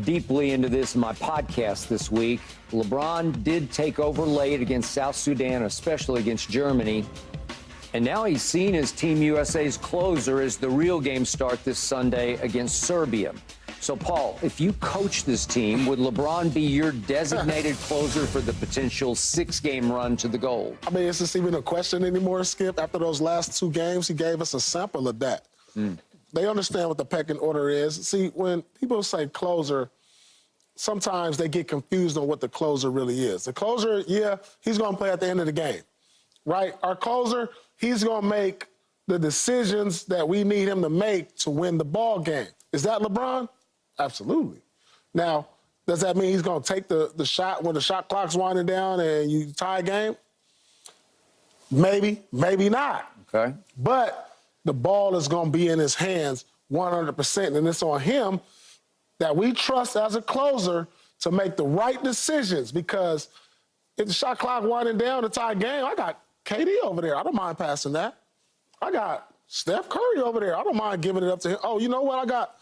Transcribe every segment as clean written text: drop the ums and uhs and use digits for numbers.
Deeply into this in my podcast this week. LeBron did take over late against South Sudan, especially against Germany. And now he's seen as Team USA's closer as the real game start this Sunday against Serbia. So, Paul, if you coach this team, would LeBron be your designated closer for the potential 6-game run to the gold? I mean, is this even a question anymore, Skip? After those last 2 games, he gave us a sample of that. They understand what the pecking order is. See, when people say closer, sometimes they get confused on what the closer really is. The closer, yeah, he's going to play at the end of the game, right? Our closer, he's going to make the decisions that we need him to make to win the ball game. Is that LeBron? Absolutely. Now, does that mean he's going to take the shot when the shot clock's winding down and you tie a game? Maybe, maybe not. Okay. But the ball is going to be in his hands 100%, and it's on him that we trust as a closer to make the right decisions, because if the shot clock winding down to tie a game, I got KD over there. I don't mind passing that. I got Steph Curry over there. I don't mind giving it up to him. Oh, you know what? I got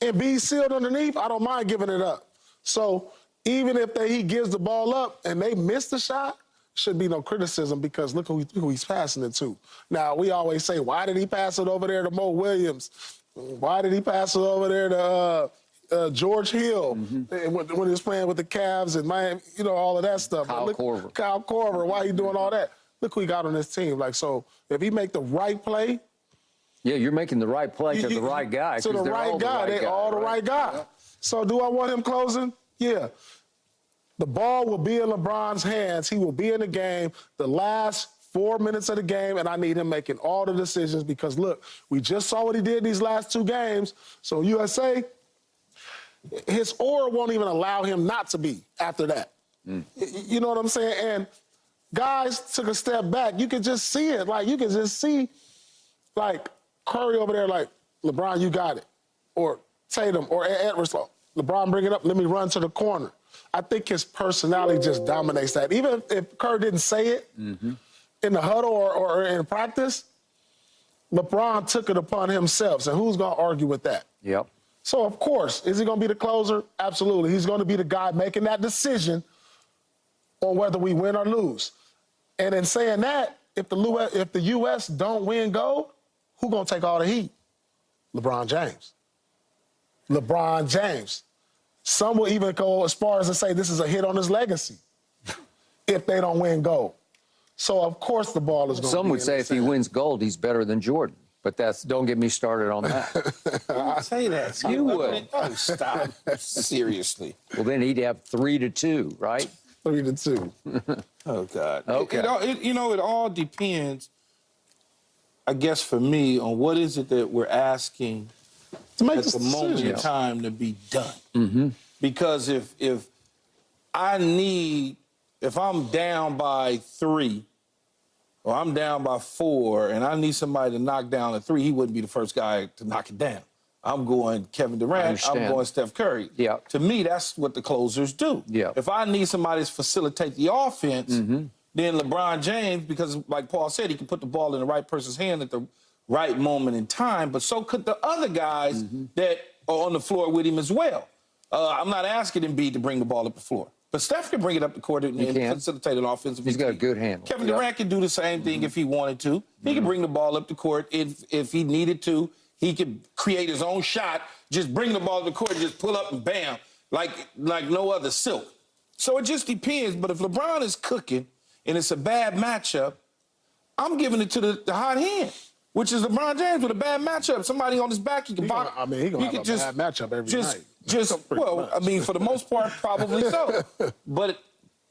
Embiid sealed underneath. I don't mind giving it up. So even if he gives the ball up and they miss the shot, shouldn't be no criticism, because look who he's passing it to. Now, we always say, why did he pass it over there to Mo Williams? Why did he pass it over there to George Hill when he was playing with the Cavs and Miami, you know, all of that stuff? Kyle Korver. Kyle Korver, why he doing all that? Look who he got on his team. Like, so if he make the right play. Yeah, you're making the right play to the right guy. To the right guy. They're all the right guy. Yeah. So do I want him closing? Yeah. The ball will be in LeBron's hands. He will be in the game the last 4 minutes of the game, and I need him making all the decisions, because, look, we just saw what he did these last 2 games. So USA, his aura won't even allow him not to be after that. You know what I'm saying? And guys took a step back. You can just see it. Like, you can just see, like, Curry over there, like, LeBron, you got it. Or Tatum or Edwards, LeBron, bring it up. Let me run to the corner. I think his personality just dominates that. Even if Kerr didn't say it in the huddle or in practice, LeBron took it upon himself. So who's going to argue with that? Yep. So, of course, is he going to be the closer? Absolutely. He's going to be the guy making that decision on whether we win or lose. And in saying that, if the U.S. don't win gold, who's going to take all the heat? LeBron James. LeBron James. Some will even go as far as to say this is a hit on his legacy if they don't win gold. So, of course, the ball is going to be Some would say if he wins gold, he's better than Jordan. But don't get me started on that. I say that. You would. Oh, stop. Seriously. Well, then he'd have 3-2, right? 3-2. Oh, God. Okay. It all depends, I guess, for me, on what is it that we're asking To make at the moment in time to be done. Because if I'm down by 3 or I'm down by 4 and I need somebody to knock down a 3, he wouldn't be the first guy to knock it down. I'm going Kevin Durant. I'm going Steph Curry. Yeah. To me, that's what the closers do. Yeah. If I need somebody to facilitate the offense, then LeBron James, because like Paul said, he can put the ball in the right person's hand at the right moment in time, but so could the other guys that are on the floor with him as well. I'm not asking Embiid to bring the ball up the floor, but Steph can bring it up the court and facilitate an offensive. He's got a good handle. Kevin Durant can do the same thing if he wanted to. He can bring the ball up the court if he needed to. He could create his own shot, just bring the ball to the court, just pull up and bam, like no other silk. So it just depends. But if LeBron is cooking and it's a bad matchup, I'm giving it to the hot hand, which is LeBron James with a bad matchup. Somebody on his back, he can box. I mean, he going to have a bad matchup every night. I mean, for the most part, probably so. But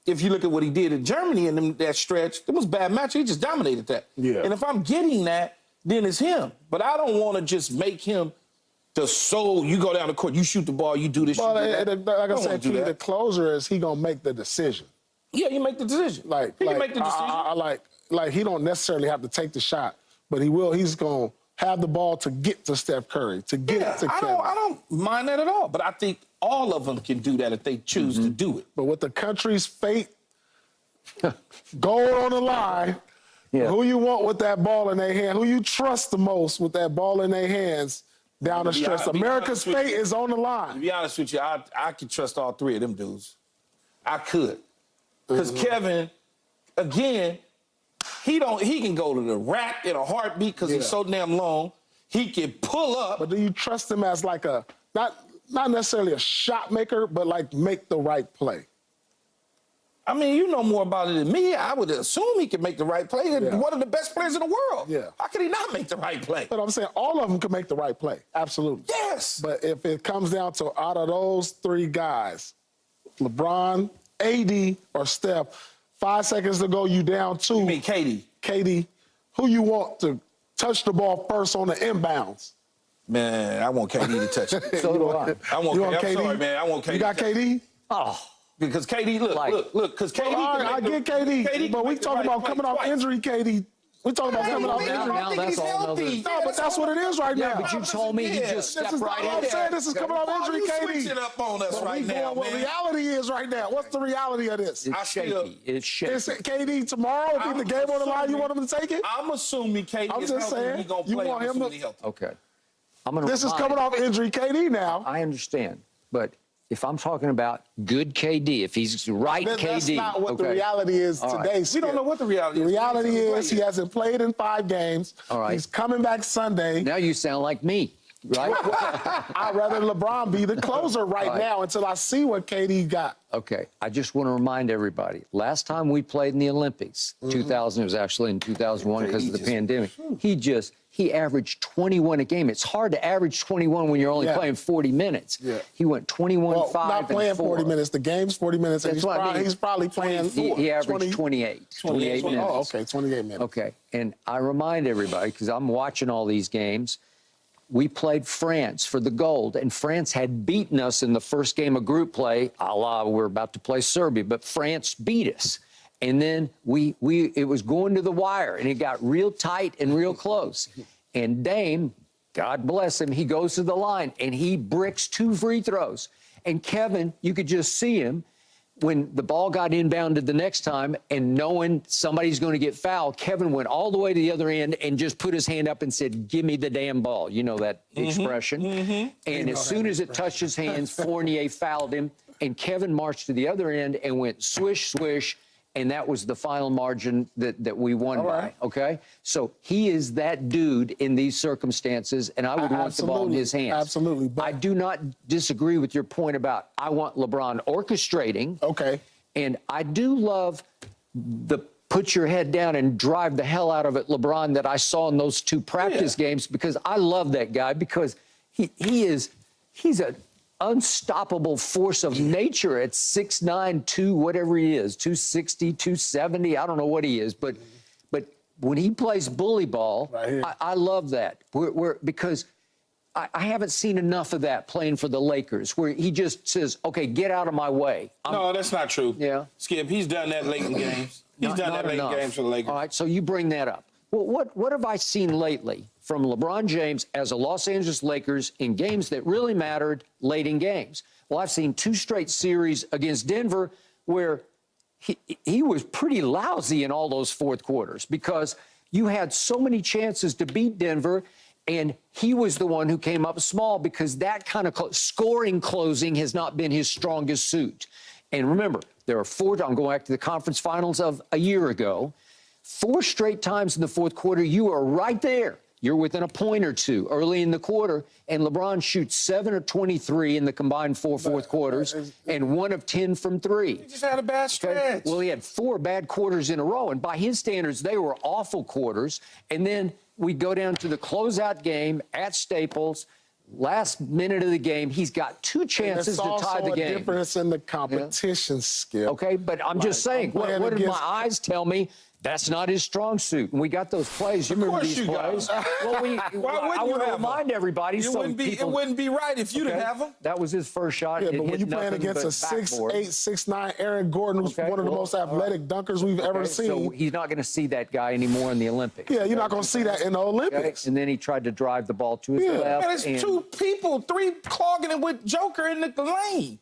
if you look at what he did in Germany in that stretch, it was a bad match. He just dominated that. Yeah. And if I'm getting that, then it's him. But I don't want to just make him the sole, you go down the court, you shoot the ball, you do this, Well, you do that. like I said, the closer is he going to make the decision. Yeah, you make the decision. Like, he can make the decision. Like he don't necessarily have to take the shot, but he will. He's going to have the ball to get to Steph Curry, to get to Kevin. I don't mind that at all, but I think all of them can do that if they choose to do it. But with the country's fate, gold on the line, who you want with that ball in their hand, who you trust the most with that ball in their hands, down the stretch. America's fate is on the line. To be honest with you, I could trust all three of them dudes. I could. Because Kevin, again, he can go to the rack in a heartbeat because he's so damn long. He can pull up. But do you trust him as like a, not necessarily a shot maker, but like make the right play? I mean, you know more about it than me. I would assume he can make the right play. One of the best players in the world. Yeah. How could he not make the right play? But I'm saying all of them can make the right play. Absolutely. Yes. But if it comes down to out of those three guys, LeBron, AD, or Steph, 5 seconds to go, you down 2. You mean KD? KD, who you want to touch the ball first on the inbounds? Man, I want KD to touch it. So do I. I want KD. I'm KD? sorry, man. I want KD. You got KD? Oh. Because KD, look, because KD. I get KD, but we talking about coming off injury, KD. We talking about coming off injury. Now that's all healthy. No, but that's what it is right now. Yeah, but you told me he just stepped right in. I'm saying this is coming off injury, KD. Switching up on us right now, what man. reality is right now. What's the reality of this? It's shaky. It's shaky. Is it KD tomorrow? If the game on the line, you want him to take it? I'm assuming KD is healthy. He's going to play. You want him to? Okay. This is coming off injury, KD now. I understand, but if I'm talking about good KD, if he's right KD. That's not what the reality is today. We don't know what the reality is. The reality is he hasn't played in 5 games. All right. He's coming back Sunday. Now you sound like me, right? I'd rather LeBron be the closer right now until I see what KD got. Okay, I just want to remind everybody, last time we played in the Olympics, 2000, it was actually in 2001 because of the pandemic, he averaged 21 a game. It's hard to average 21 when you're only playing 40 minutes. Yeah. He went 21, 5, not playing and 4. 40 minutes. The game's 40 minutes. That's what I mean. He's probably playing He averaged 28 minutes. Oh, okay, 28 minutes. Okay, and I remind everybody, because I'm watching all these games, we played France for the gold, and France had beaten us in the first game of group play, a la we're about to play Serbia, but France beat us. And then it was going to the wire, and it got real tight and real close. And Dame, God bless him, he goes to the line, and he bricks 2 free throws. And Kevin, you could just see him when the ball got inbounded the next time, and knowing somebody's going to get fouled, Kevin went all the way to the other end and just put his hand up and said, "Give me the damn ball." You know that expression. And as soon as it touched his hands, Fournier fouled him, and Kevin marched to the other end and went swish, swish, and that was the final margin that we won by, okay? So he is that dude in these circumstances, and I would want the ball in his hands. Absolutely. I do not disagree with your point about I want LeBron orchestrating. Okay. And I do love the put your head down and drive the hell out of it LeBron that I saw in those 2 practice games, because I love that guy, because he's an unstoppable force of nature at 6'9", 2, whatever he is, 260, 270, I don't know what he is, but when he plays bully ball, I love that. Because I haven't seen enough of that playing for the Lakers, where he just says, okay, get out of my way. No, that's not true. Yeah. Skip, he's done that late in games. He's done that late in games for the Lakers. All right, so you bring that up. Well, what have I seen lately from LeBron James as a Los Angeles Lakers in games that really mattered late in games? Well, I've seen 2 straight series against Denver where he was pretty lousy in all those fourth quarters, because you had so many chances to beat Denver, and he was the one who came up small, because that kind of scoring closing has not been his strongest suit. And remember, there are 4, I'm going back to the conference finals of a year ago, 4 straight times in the fourth quarter, you are right there. You're within a point or 2 early in the quarter, and LeBron shoots 7 of 23 in the combined 4 fourth quarters, and 1 of 10 from 3. He just had a bad stretch. Well, he had 4 bad quarters in a row, and by his standards, they were awful quarters. And then we go down to the closeout game at Staples. Last minute of the game, he's got 2 chances to tie the game. There's also a difference in the competition skill. Okay, but I'm just saying, what did my eyes tell me? That's not his strong suit. And we got those plays. You remember these plays? Well, I want to remind everybody. It wouldn't be right if you didn't have them. That was his first shot. Yeah, but when you're playing against a 6'8", 6'9" Aaron Gordon, who's one of the most athletic dunkers we've ever seen. So he's not going to see that guy anymore in the Olympics. Yeah, you're not going to see that in the Olympics. Okay? And then he tried to drive the ball to his left. Man, it's 2 people, 3 clogging it with Joker in the lane.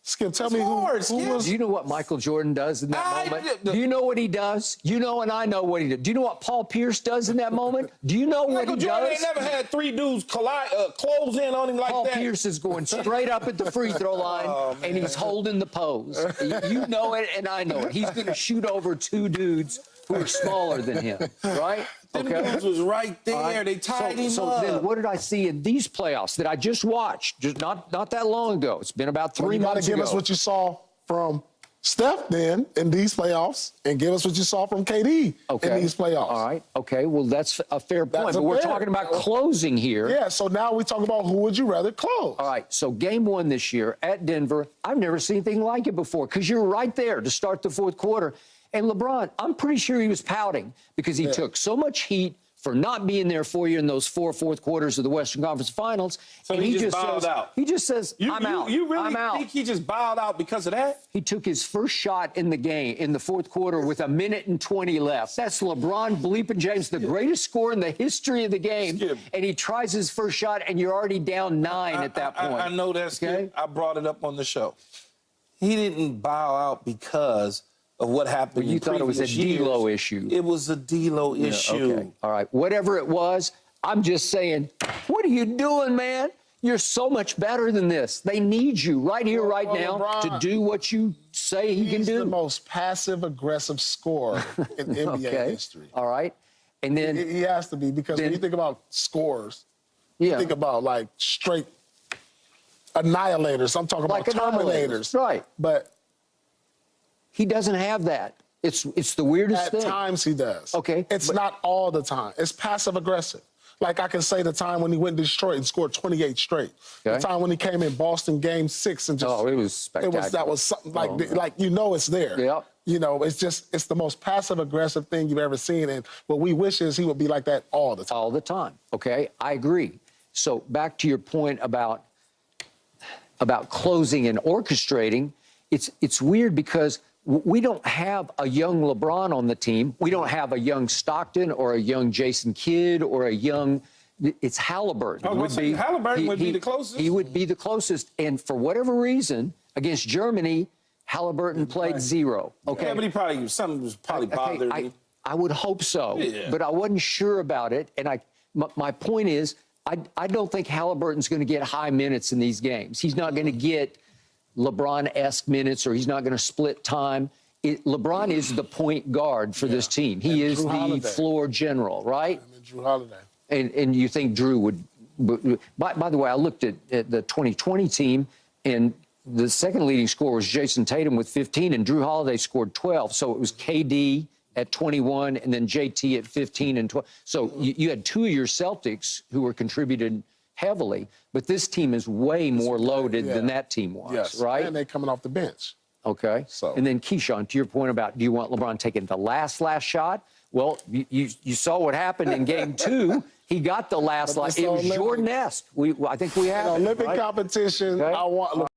Skip, tell me who was. Do you know what Michael Jordan does in that moment? Do you know what he does? You know, and I know what he does. Do you know what Paul Pierce does in that moment? Do you know what he Jordan does? ain't never had three dudes close in on him like Paul that. Paul Pierce is going straight up at the free throw line, and he's holding the pose. You know it, and I know it. He's going to shoot over two dudes who are smaller than him, right? Them dudes was right there. Right. They tied him up. So then what did I see in these playoffs that I just watched, just not that long ago? It's been about 3 months ago. You got to give us what you saw from Steph then in these playoffs, and give us what you saw from KD in these playoffs. All right. Okay. Well, that's a fair point. But we're talking about closing here. Yeah. So now we talk about who would you rather close. All right. So game 1 this year at Denver, I've never seen anything like it before because you're right there to start the fourth quarter. And LeBron, I'm pretty sure he was pouting because he took so much heat for not being there for you in those 4 fourth quarters of the Western Conference Finals. So and he just bowed out. He just says, I'm out. You really I'm out. think he just bowed out because of that? He took his first shot in the game in the fourth quarter with 1:20 left. That's LeBron bleeping James, the greatest scorer in the history of the game. And he tries his first shot, and you're already down 9 at that point. I know that, Skip. I brought it up on the show. He didn't bow out because of what happened. You thought it was a D-Lo issue. It was a D-Lo issue. Okay. All right. Whatever it was, I'm just saying, what are you doing, man? You're so much better than this. They need you right here, right now, LeBron, to do what you say he can do. He's the most passive-aggressive scorer in NBA history. All right. And then he has to be, because when you think about scores, you think about like straight annihilators. I'm talking about terminators. Right. But he doesn't have that. It's the weirdest thing. At times he does. Okay. It's not all the time. It's passive-aggressive. Like I can say the time when he went to Detroit and scored 28 straight. The time when he came in Boston Game 6 and just... Oh, it was spectacular. That was something like you know it's there. Yeah. You know, it's the most passive-aggressive thing you've ever seen. And what we wish is he would be like that all the time. All the time. Okay, I agree. So back to your point about closing and orchestrating, it's weird because we don't have a young LeBron on the team. We don't have a young Stockton or a young Jason Kidd or a young... It's Halliburton. Halliburton would be the closest. He would be the closest. And for whatever reason, against Germany, Halliburton played 0. Okay, yeah, but something was probably bothering him. I would hope so, but I wasn't sure about it. And my point is, I don't think Halliburton's going to get high minutes in these games. He's not going to get LeBron-esque minutes, or he's not going to split time. LeBron is the point guard for this team. He is the floor general, right? And Drew Holiday. And you think Drew would... By the way, I looked at the 2020 team, and the second leading scorer was Jason Tatum with 15, and Drew Holiday scored 12. So it was KD at 21, and then JT at 15 and 12. So you had 2 of your Celtics who were contributed heavily, but this team is way more loaded than that team was, right? And they're coming off the bench. Okay. And then, Keyshawn, to your point about do you want LeBron taking the last shot? Well, you saw what happened in Game 2. He got the last. It was Jordan-esque. I think we have Olympic competition. I want.